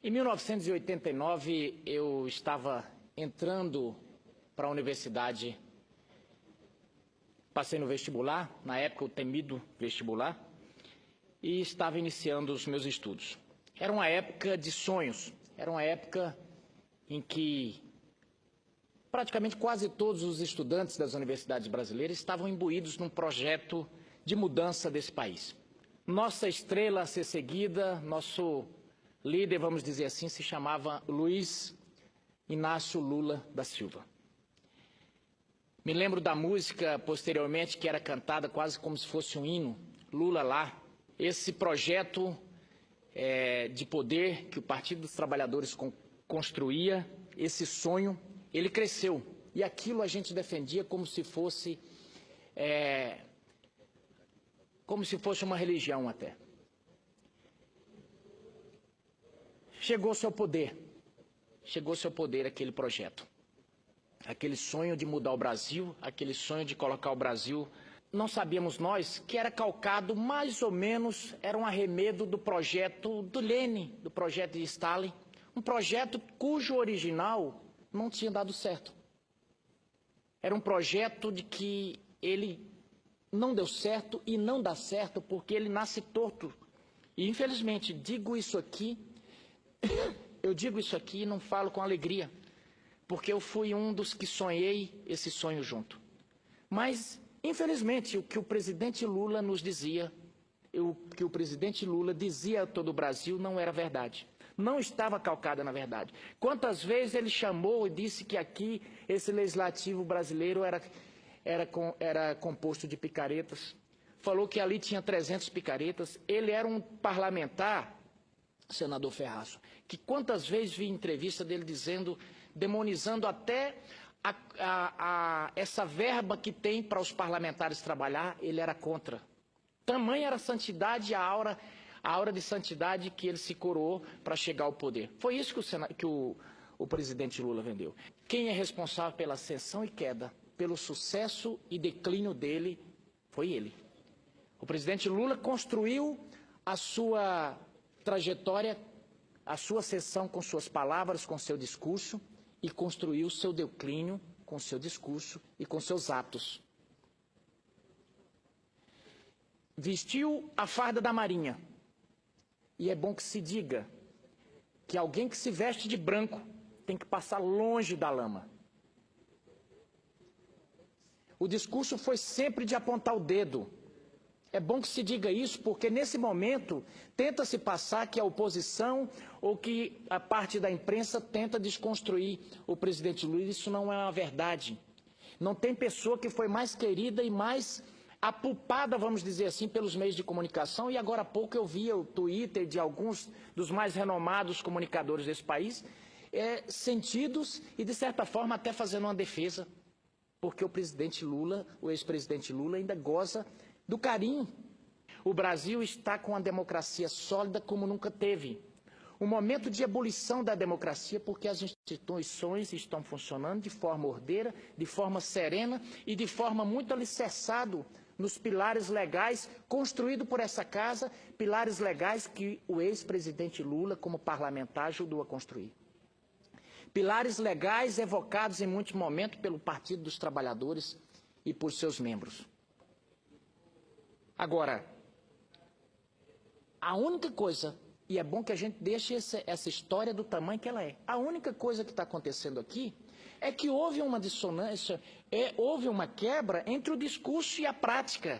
Em 1989, eu estava entrando para a universidade, passei no vestibular, na época o temido vestibular, e estava iniciando os meus estudos. Era uma época de sonhos, era uma época em que praticamente quase todos os estudantes das universidades brasileiras estavam imbuídos num projeto de mudança desse país. Nossa estrela a ser seguida, nosso líder, vamos dizer assim, se chamava Luiz Inácio Lula da Silva. Me lembro da música, posteriormente, que era cantada quase como se fosse um hino, Lula lá. Esse projeto de poder que o Partido dos Trabalhadores construía, esse sonho, ele cresceu. E aquilo a gente defendia como se fosse uma religião até. Chegou-se ao poder aquele projeto. Aquele sonho de mudar o Brasil, aquele sonho de colocar o Brasil, não sabíamos nós que era calcado mais ou menos, era um arremedo do projeto do Lênin, do projeto de Stalin, um projeto cujo original não tinha dado certo. Era um projeto de que ele não deu certo e não dá certo porque ele nasce torto. E infelizmente, eu digo isso aqui e não falo com alegria, porque eu fui um dos que sonhei esse sonho junto. Mas, infelizmente, o que o presidente Lula nos dizia, o que o presidente Lula dizia a todo o Brasil não era verdade. Não estava calcada na verdade. Quantas vezes ele chamou e disse que aqui esse legislativo brasileiro era composto de picaretas. Falou que ali tinha 300 picaretas. Ele era um parlamentar, senador Ferraço, que quantas vezes vi entrevista dele dizendo, demonizando até essa verba que tem para os parlamentares trabalhar, ele era contra. Tamanha era a santidade, a aura de santidade que ele se coroou para chegar ao poder. Foi isso que o presidente Lula vendeu. Quem é responsável pela ascensão e queda, pelo sucesso e declínio dele, foi ele. O presidente Lula construiu a sua trajetória, a sua ascensão com suas palavras, com seu discurso, e construiu seu declínio com seu discurso e com seus atos. Vestiu a farda da Marinha. E é bom que se diga que alguém que se veste de branco tem que passar longe da lama. O discurso foi sempre de apontar o dedo. É bom que se diga isso, porque nesse momento tenta-se passar que a oposição ou que a parte da imprensa tenta desconstruir o presidente Lula. Isso não é uma verdade. Não tem pessoa que foi mais querida e mais apulpada, vamos dizer assim, pelos meios de comunicação. E agora há pouco eu via o Twitter de alguns dos mais renomados comunicadores desse país, sentidos e, de certa forma, até fazendo uma defesa, porque o presidente Lula, o ex-presidente Lula, ainda goza do carinho. O Brasil está com a democracia sólida como nunca teve. Um momento de ebulição da democracia, porque as instituições estão funcionando de forma ordeira, de forma serena e de forma muito alicerçado nos pilares legais construídos por essa casa, pilares legais que o ex-presidente Lula, como parlamentar, ajudou a construir. Pilares legais evocados em muitos momentos pelo Partido dos Trabalhadores e por seus membros. Agora, a única coisa, e é bom que a gente deixe essa história do tamanho que ela é, a única coisa que está acontecendo aqui é que houve uma dissonância, houve uma quebra entre o discurso e a prática.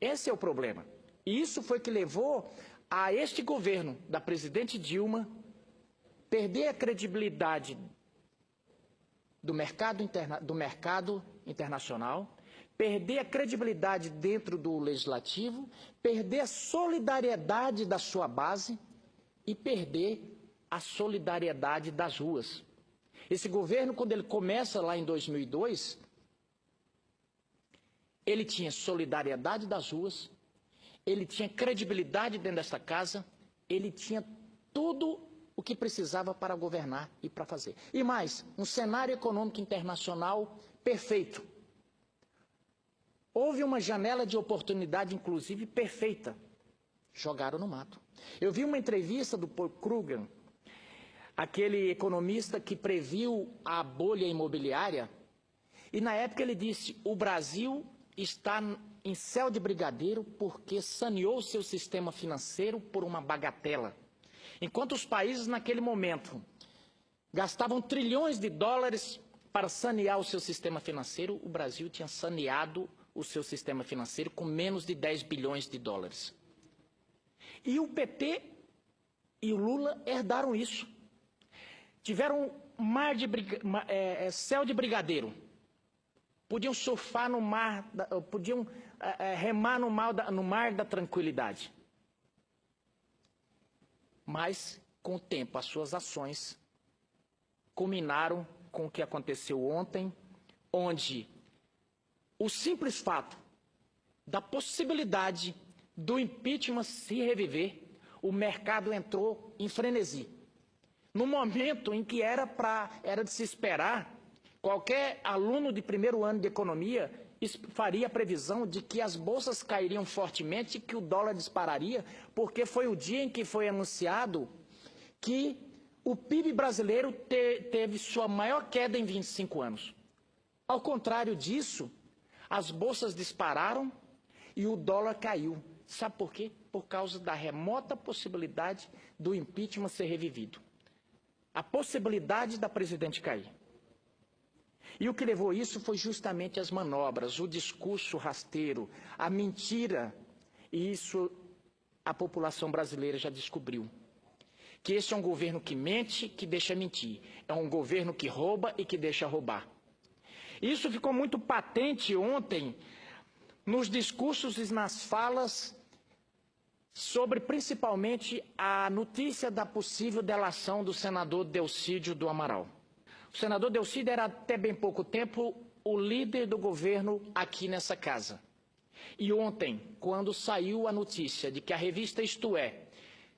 Esse é o problema. E isso foi que levou a este governo da presidente Dilma perder a credibilidade do mercado internacional, perder a credibilidade dentro do legislativo, perder a solidariedade da sua base e perder a solidariedade das ruas. Esse governo, quando ele começa lá em 2002, ele tinha solidariedade das ruas, ele tinha credibilidade dentro dessa casa, ele tinha tudo o que precisava para governar e para fazer. E mais, um cenário econômico internacional perfeito. Houve uma janela de oportunidade, inclusive, perfeita. Jogaram no mato. Eu vi uma entrevista do Paul Krugman, aquele economista que previu a bolha imobiliária, e na época ele disse: o Brasil está em céu de brigadeiro porque saneou seu sistema financeiro por uma bagatela. Enquanto os países naquele momento gastavam trilhões de dólares para sanear o seu sistema financeiro, o Brasil tinha saneado o seu sistema financeiro com menos de 10 bilhões de dólares. E o PT e o Lula herdaram isso. Tiveram céu de brigadeiro. Podiam surfar no mar, podiam remar no mar da tranquilidade. Mas, com o tempo, as suas ações culminaram com o que aconteceu ontem, onde o simples fato da possibilidade do impeachment se reviver, o mercado entrou em frenesi. No momento em que era de se esperar, qualquer aluno de primeiro ano de economia faria a previsão de que as bolsas cairiam fortemente e que o dólar dispararia, porque foi o dia em que foi anunciado que o PIB brasileiro teve sua maior queda em 25 anos. Ao contrário disso, as bolsas dispararam e o dólar caiu. Sabe por quê? Por causa da remota possibilidade do impeachment ser revivido. A possibilidade da presidente cair. E o que levou isso foi justamente as manobras, o discurso rasteiro, a mentira. E isso a população brasileira já descobriu. Que esse é um governo que mente, que deixa mentir. É um governo que rouba e que deixa roubar. Isso ficou muito patente ontem nos discursos e nas falas sobre principalmente a notícia da possível delação do senador Delcídio do Amaral. O senador Delcídio era até bem pouco tempo o líder do governo aqui nessa casa. E ontem, quando saiu a notícia de que a revista Isto É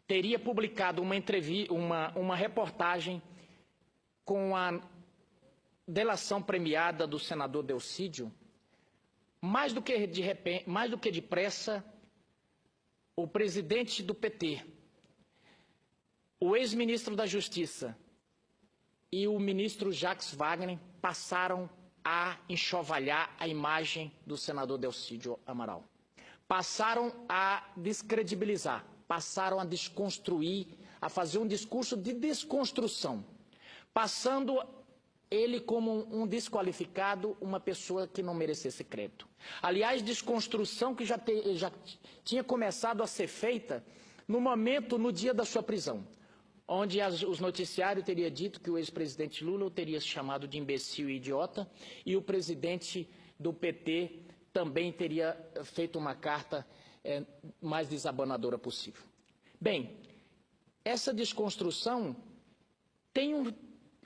teria publicado uma reportagem com a delação premiada do senador Delcídio, mais do que depressa, o presidente do PT, o ex-ministro da Justiça e o ministro Jacques Wagner passaram a enxovalhar a imagem do senador Delcídio Amaral. Passaram a descredibilizar, passaram a desconstruir, a fazer um discurso de desconstrução, passando ele como um desqualificado, uma pessoa que não merecesse crédito. Aliás, desconstrução que já tinha começado a ser feita no dia da sua prisão, onde os noticiários teriam dito que o ex-presidente Lula o teria chamado de imbecil e idiota, e o presidente do PT também teria feito uma carta mais desabanadora possível. Bem, essa desconstrução tem um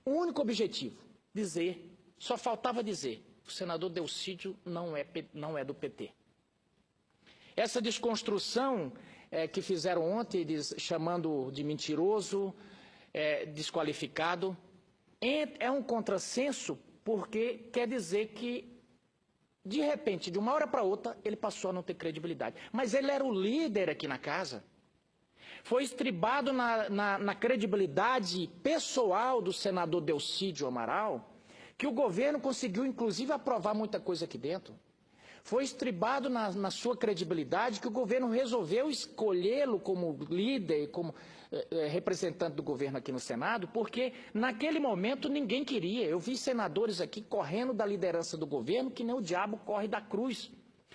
único objetivo: só faltava dizer, o senador Delcídio não é do PT. Essa desconstrução que fizeram ontem, chamando de mentiroso, desqualificado, é um contrassenso, porque quer dizer que, de repente, de uma hora para outra, ele passou a não ter credibilidade. Mas ele era o líder aqui na casa. Foi estribado na credibilidade pessoal do senador Delcídio Amaral, que o governo conseguiu, inclusive, aprovar muita coisa aqui dentro. Foi estribado na sua credibilidade que o governo resolveu escolhê-lo como líder, como representante do governo aqui no Senado, porque naquele momento ninguém queria. Eu vi senadores aqui correndo da liderança do governo que nem o diabo corre da cruz.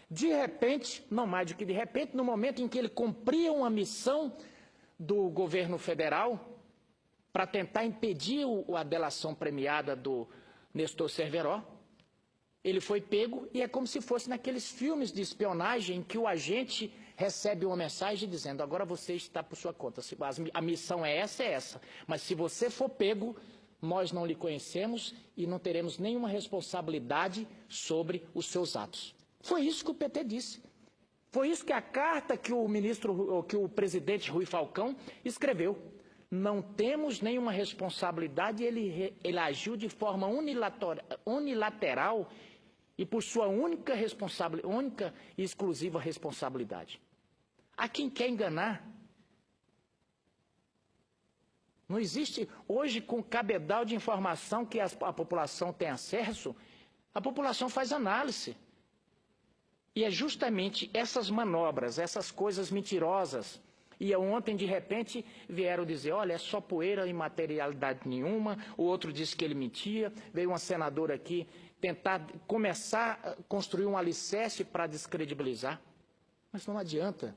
De repente, não mais do que de repente, no momento em que ele cumpria uma missão do governo federal para tentar impedir a delação premiada do Nestor Cerveró, ele foi pego e é como se fosse naqueles filmes de espionagem em que o agente recebe uma mensagem dizendo: agora você está por sua conta, a missão é essa, mas se você for pego, nós não lhe conhecemos e não teremos nenhuma responsabilidade sobre os seus atos. Foi isso que o PT disse. Foi isso que a carta que o presidente Rui Falcão escreveu. Não temos nenhuma responsabilidade, ele agiu de forma unilateral e por sua única e exclusiva responsabilidade. Há quem quer enganar. Não existe, hoje, com o cabedal de informação que a população tem acesso, a população faz análise. E é justamente essas manobras, essas coisas mentirosas. E ontem, de repente, vieram dizer, olha, é só poeira e materialidade nenhuma. O outro disse que ele mentia. Veio uma senadora aqui tentar começar a construir um alicerce para descredibilizar. Mas não adianta.